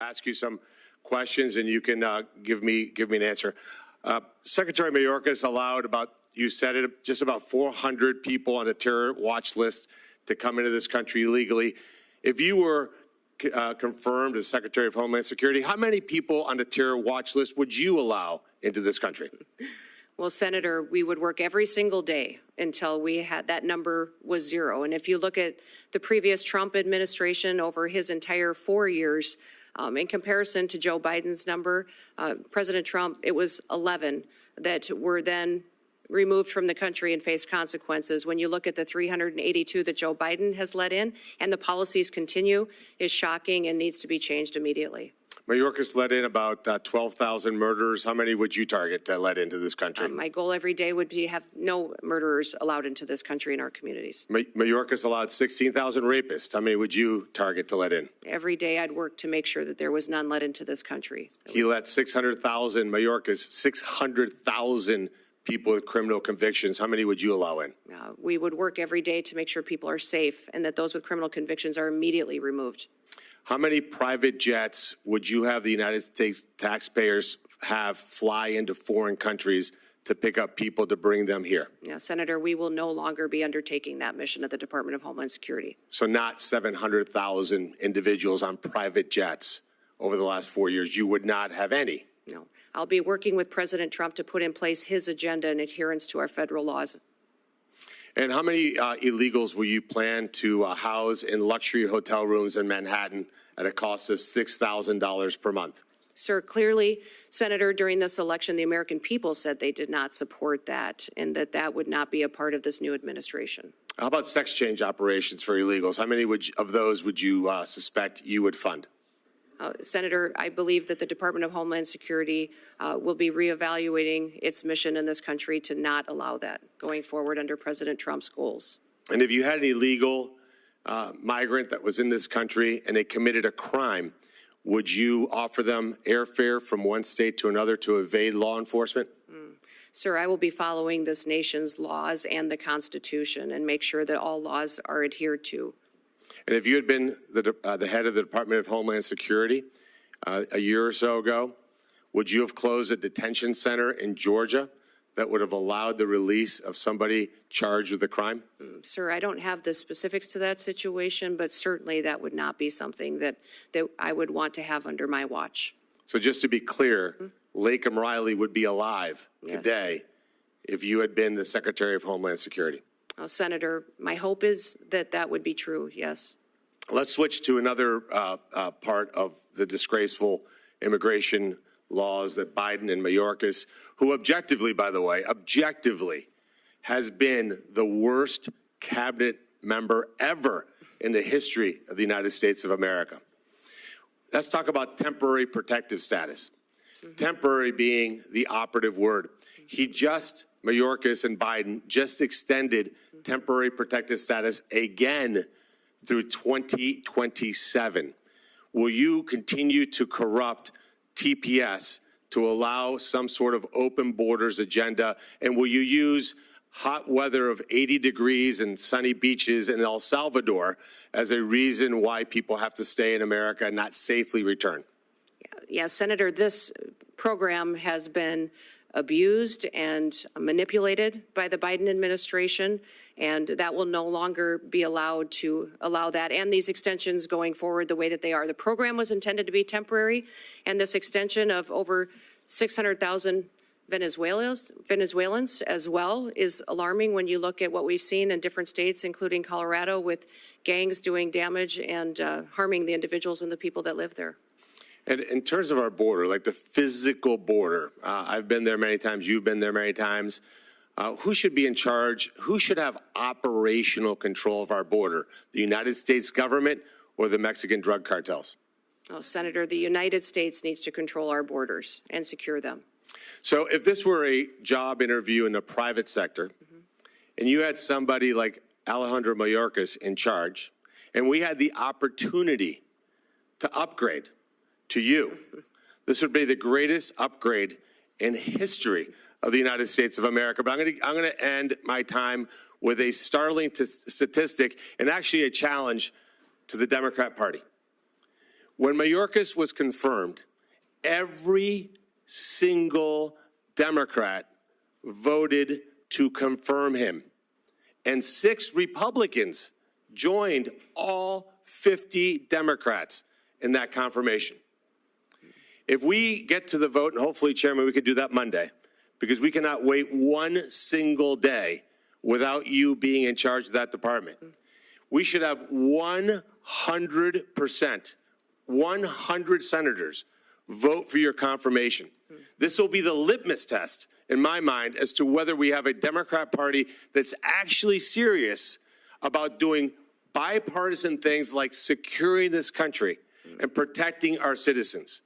Ask you some questions, and you can give me an answer. Secretary Mayorkas allowed you said it, just about 400 people on a terror watch list to come into this country illegally. If you were confirmed as Secretary of Homeland Security, how many people on the terror watch list would you allow into this country? Well, Senator, we would work every single day until we had that number was zero. And if you look at the previous Trump administration over his entire 4 years, in comparison to Joe Biden's number, President Trump, it was 11 that were then removed from the country and faced consequences. When you look at the 382 that Joe Biden has let in and the policies continue, is shocking and needs to be changed immediately. Mayorkas let in about 12,000 murderers. How many would you target to let into this country? My goal every day would be have no murderers allowed into this country in our communities. Mayorkas allowed 16,000 rapists. How many would you target to let in? Every day I'd work to make sure that there was none let into this country. He let 600,000, Mayorkas, 600,000 people with criminal convictions. How many would you allow in? We would work every day to make sure people are safe and that those with criminal convictions are immediately removed. How many private jets would you have the United States taxpayers have fly into foreign countries to pick up people to bring them here? Yeah, Senator, we will no longer be undertaking that mission at the Department of Homeland Security. So not 700,000 individuals on private jets over the last 4 years. You would not have any? No. I'll be working with President Trump to put in place his agenda in adherence to our federal laws. And how many illegals will you plan to house in luxury hotel rooms in Manhattan at a cost of $6,000 per month? Sir, clearly, Senator, during this election, the American people said they did not support that and that would not be a part of this new administration. How about sex change operations for illegals? How many of those would you suspect you would fund? Senator, I believe that the Department of Homeland Security will be reevaluating its mission in this country to not allow that going forward under President Trump's goals. And if you had an illegal migrant that was in this country and they committed a crime, would you offer them airfare from one state to another to evade law enforcement? Sir, I will be following this nation's laws and the Constitution and make sure that all laws are adhered to. And if you had been the head of the Department of Homeland Security a year or so ago, would you have closed a detention center in Georgia that would have allowed the release of somebody charged with a crime? Sir, I don't have the specifics to that situation, but certainly that would not be something that I would want to have under my watch. So just to be clear, Lakem Riley would be alive today if you had been the Secretary of Homeland Security. Senator, my hope is that that would be true, yes. Let's switch to another part of the disgraceful immigration laws that Biden and Mayorkas, who objectively, by the way, has been the worst cabinet member ever in the history of the United States of America. Let's talk about temporary protective status. Temporary being the operative word. Mayorkas and Biden just extended temporary protective status again through 2027. Will you continue to corrupt TPS to allow some sort of open borders agenda? And will you use hot weather of 80 degrees and sunny beaches in El Salvador as a reason why people have to stay in America and not safely return? Yeah, Senator, this program has been abused and manipulated by the Biden administration, and that will no longer be allowed to allow that and these extensions going forward the way that they are. The program was intended to be temporary, and this extension of over 600,000 Venezuelans as well is alarming when you look at what we've seen in different states, including Colorado, with gangs doing damage and harming the individuals and the people that live there. And in terms of our border, like the physical border, I've been there many times, you've been there many times. Who should be in charge? Who should have operational control of our border? The United States government or the Mexican drug cartels? Oh, Senator, the United States needs to control our borders and secure them. So if this were a job interview in the private sector, and you had somebody like Alejandro Mayorkas in charge, and we had the opportunity to upgrade to you, this would be the greatest upgrade in history of the United States of America. But I'm going to end my time with a startling statistic and actually a challenge to the Democrat Party. When Mayorkas was confirmed, every single Democrat voted to confirm him. And 6 Republicans joined all 50 Democrats in that confirmation. If we get to the vote, and hopefully, Chairman, we could do that Monday, because we cannot wait one single day without you being in charge of that department. We should have 100%, 100 senators vote for your confirmation. This will be the litmus test, in my mind, as to whether we have a Democrat Party that's actually serious about doing bipartisan things like securing this country and protecting our citizens.